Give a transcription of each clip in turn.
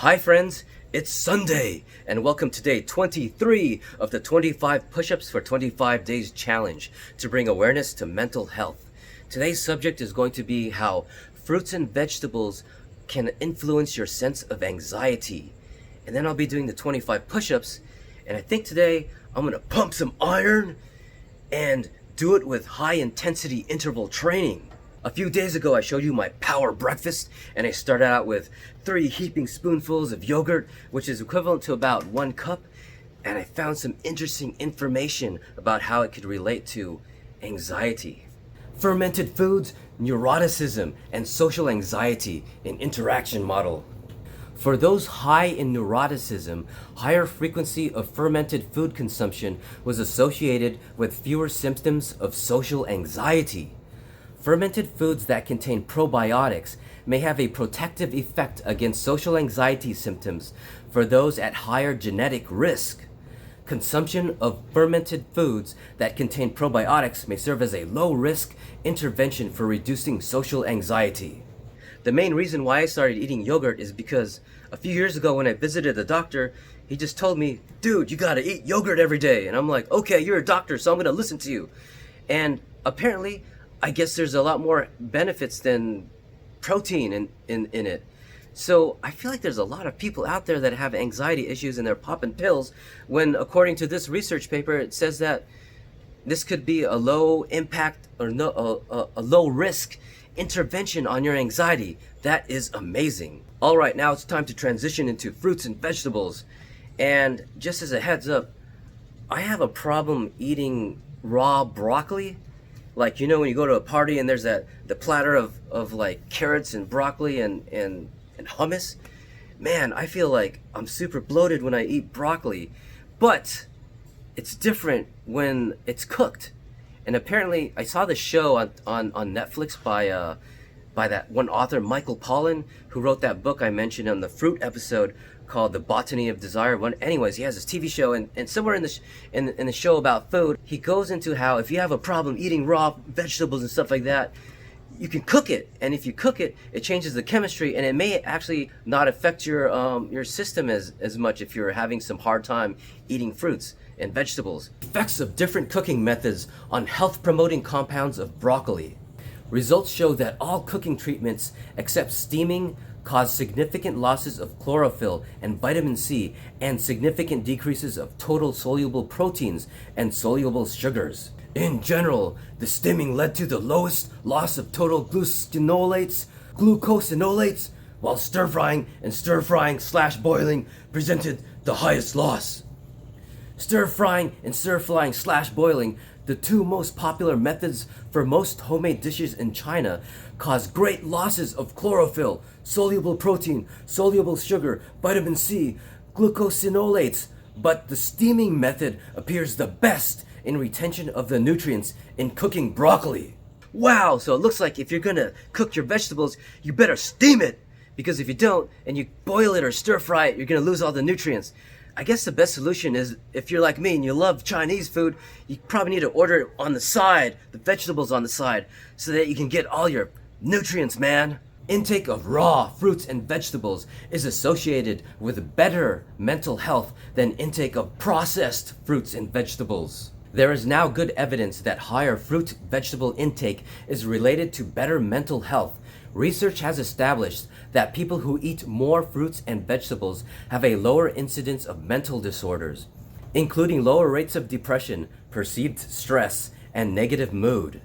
Hi friends, it's Sunday, and welcome to day 23 of the 25 push-ups for 25 days challenge to bring awareness to mental health. Today's subject is going to be how fruits and vegetables can influence your sense of anxiety. And then I'll be doing the 25 push-ups, and I think today I'm going to pump some iron and do it with high intensity interval training. A few days ago, I showed you my power breakfast, and I started out with 3 heaping spoonfuls of yogurt, which is equivalent to about 1 cup, and I found some interesting information about how it could relate to anxiety. Fermented foods, neuroticism, and social anxiety in interaction model. For those high in neuroticism, higher frequency of fermented food consumption was associated with fewer symptoms of social anxiety. Fermented foods that contain probiotics may have a protective effect against social anxiety symptoms for those at higher genetic risk. Consumption of fermented foods that contain probiotics may serve as a low-risk intervention for reducing social anxiety. The main reason why I started eating yogurt is because a few years ago when I visited the doctor, he just told me, dude, you gotta eat yogurt every day. And I'm like, okay, you're a doctor, so I'm gonna listen to you. And apparently, I guess there's a lot more benefits than protein in it. So I feel like there's a lot of people out there that have anxiety issues and they're popping pills when, according to this research paper, it says that this could be a low impact or a low risk intervention on your anxiety. That is amazing. All right, now it's time to transition into fruits and vegetables. And just as a heads up, I have a problem eating raw broccoli. Like, you know, when you go to a party and there's the platter of like carrots and broccoli and hummus, man, I feel like I'm super bloated when I eat broccoli. But it's different when it's cooked. And apparently, I saw this show on Netflix by that one author, Michael Pollan, who wrote that book I mentioned on the fruit episode called The Botany of Desire. Anyways, he has this TV show, and somewhere in the show about food, he goes into how if you have a problem eating raw vegetables and stuff like that, you can cook it, and if you cook it, it changes the chemistry, and it may actually not affect your system as much if you're having some hard time eating fruits and vegetables. Effects of different cooking methods on health-promoting compounds of broccoli. Results show that all cooking treatments except steaming cause significant losses of chlorophyll and vitamin C and significant decreases of total soluble proteins and soluble sugars. In general, the steaming led to the lowest loss of total glucosinolates, while stir-frying / boiling presented the highest loss. Stir-frying / boiling, the 2 most popular methods for most homemade dishes in China, cause great losses of chlorophyll, soluble protein, soluble sugar, vitamin C, glucosinolates, but the steaming method appears the best in retention of the nutrients in cooking broccoli. Wow, so it looks like if you're gonna cook your vegetables, you better steam it, because if you don't and you boil it or stir fry it, you're gonna lose all the nutrients. I guess the best solution is, if you're like me and you love Chinese food, you probably need to order it on the side, the vegetables on the side, so that you can get all your nutrients, man. Intake of raw fruits and vegetables is associated with better mental health than intake of processed fruits and vegetables. There is now good evidence that higher fruit-vegetable intake is related to better mental health. Research has established that people who eat more fruits and vegetables have a lower incidence of mental disorders, including lower rates of depression, perceived stress, and negative mood.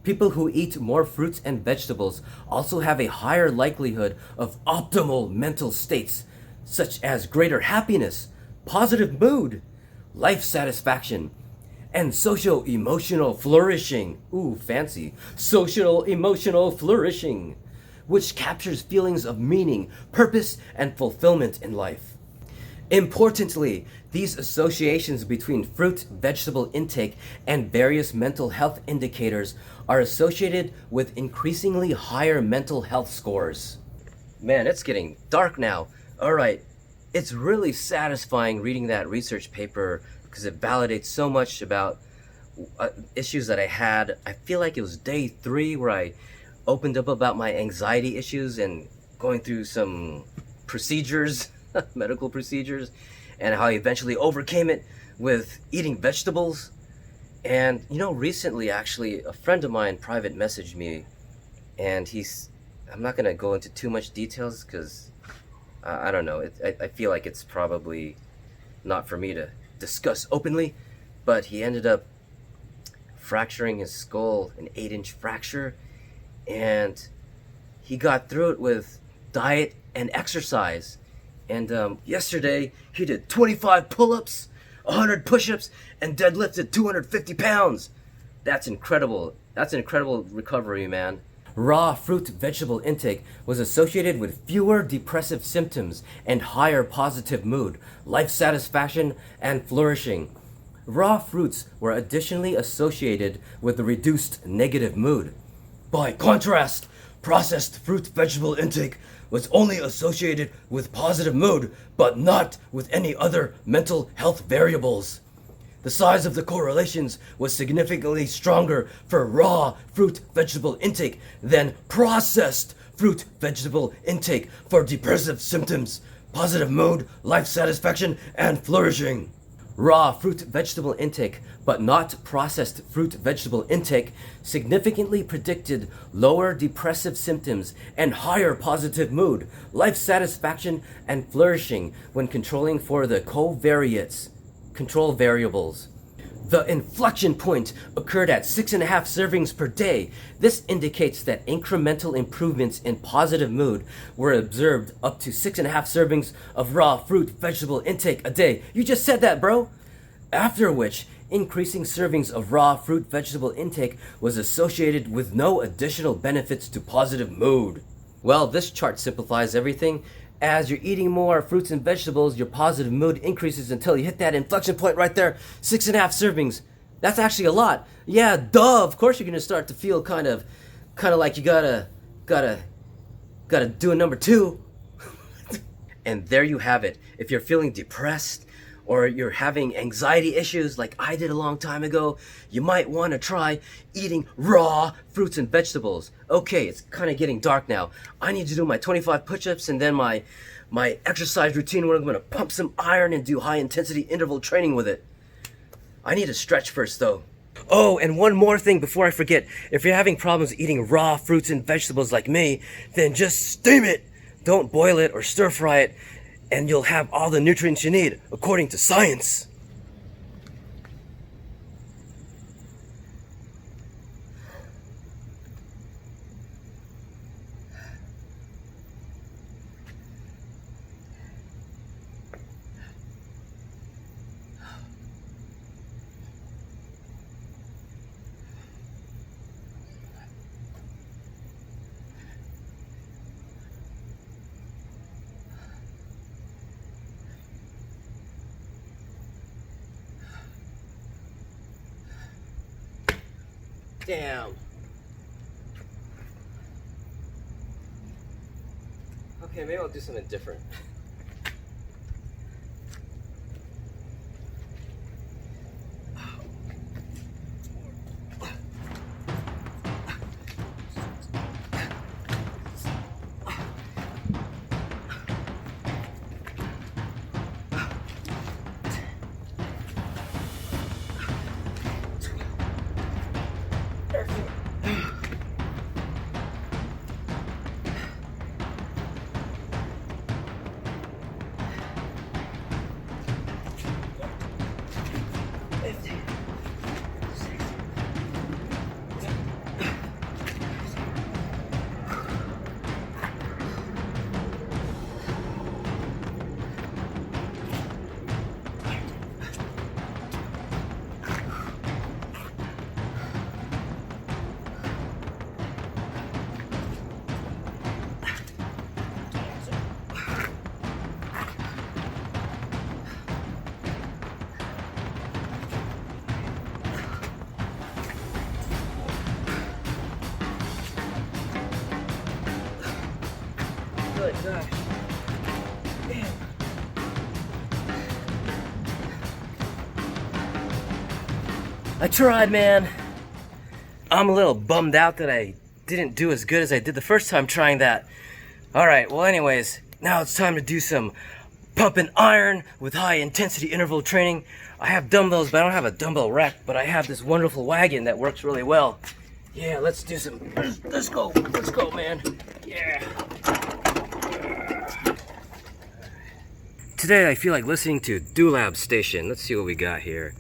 People who eat more fruits and vegetables also have a higher likelihood of optimal mental states, such as greater happiness, positive mood, life satisfaction, and social-emotional flourishing. Ooh, fancy. Social-emotional flourishing, which captures feelings of meaning, purpose, and fulfillment in life. Importantly, these associations between fruit, vegetable intake, and various mental health indicators are associated with increasingly higher mental health scores. Man, it's getting dark now. All right, it's really satisfying reading that research paper because it validates so much about issues that I had. I feel like it was day 3 where I opened up about my anxiety issues and going through some procedures, medical procedures, and how he eventually overcame it with eating vegetables. And recently actually a friend of mine private messaged me, and I'm not gonna go into too much details because I don't know, I feel like it's probably not for me to discuss openly, but he ended up fracturing his skull, an 8-inch fracture, and he got through it with diet and exercise. And yesterday he did 25 pull-ups, 100 push-ups, and deadlifted 250 pounds. That's incredible. That's an incredible recovery, man. Raw fruit vegetable intake was associated with fewer depressive symptoms and higher positive mood, life satisfaction, and flourishing. Raw fruits were additionally associated with the reduced negative mood. By contrast, processed fruit vegetable intake was only associated with positive mood, but not with any other mental health variables. The size of the correlations was significantly stronger for raw fruit vegetable intake than processed fruit vegetable intake for depressive symptoms, positive mood, life satisfaction, and flourishing. Raw fruit vegetable intake, but not processed fruit vegetable intake, significantly predicted lower depressive symptoms and higher positive mood, life satisfaction, and flourishing when controlling for the covariates, control variables. The inflection point occurred at 6.5 servings per day. This indicates that incremental improvements in positive mood were observed up to 6.5 servings of raw fruit vegetable intake a day. You just said that, bro. After which, increasing servings of raw fruit vegetable intake was associated with no additional benefits to positive mood. Well, this chart simplifies everything. As you're eating more fruits and vegetables, your positive mood increases until you hit that inflection point right there, 6.5 servings. That's actually a lot. Yeah, duh, of course you're gonna start to feel kind of like you gotta do a number 2. And there you have it. If you're feeling depressed, or you're having anxiety issues like I did a long time ago, you might want to try eating raw fruits and vegetables. Okay, it's kind of getting dark now. I need to do my 25 push-ups and then my exercise routine where I'm going to pump some iron and do high intensity interval training with it. I need to stretch first though. Oh, and one more thing before I forget. If you're having problems eating raw fruits and vegetables like me, then just steam it. Don't boil it or stir fry it, and you'll have all the nutrients you need, according to science. Damn. Okay, maybe I'll do something different. Good gosh. Damn. I tried, man. I'm a little bummed out that I didn't do as good as I did the first time trying that. Alright, well anyways, Now it's time to do some pump and iron with high intensity interval training. I have dumbbells, but I don't have a dumbbell rack, but I have this wonderful wagon that works really well. Yeah, let's do some, let's go, man. Yeah. Today I feel like listening to Dulab Station. Let's see what we got here.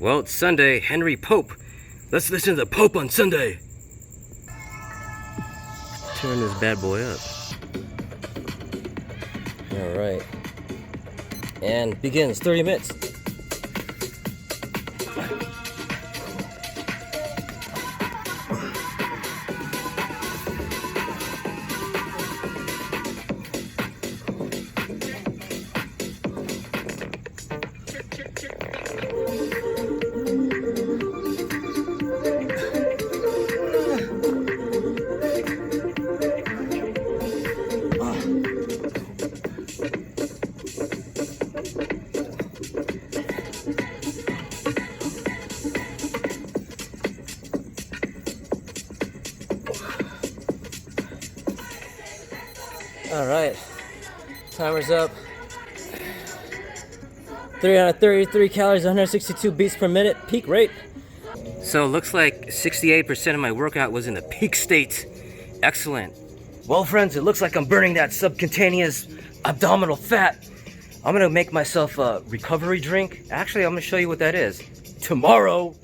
Well, it's Sunday, Henry Pope. Let's listen to the Pope on Sunday. Turn this bad boy up. All right. And begins 30 minutes. All right, timer's up. 333 calories, 162 beats per minute, peak rate. So it looks like 68% of my workout was in the peak state. Excellent. Well, friends, it looks like I'm burning that subcutaneous abdominal fat. I'm gonna make myself a recovery drink. Actually, I'm gonna show you what that is tomorrow.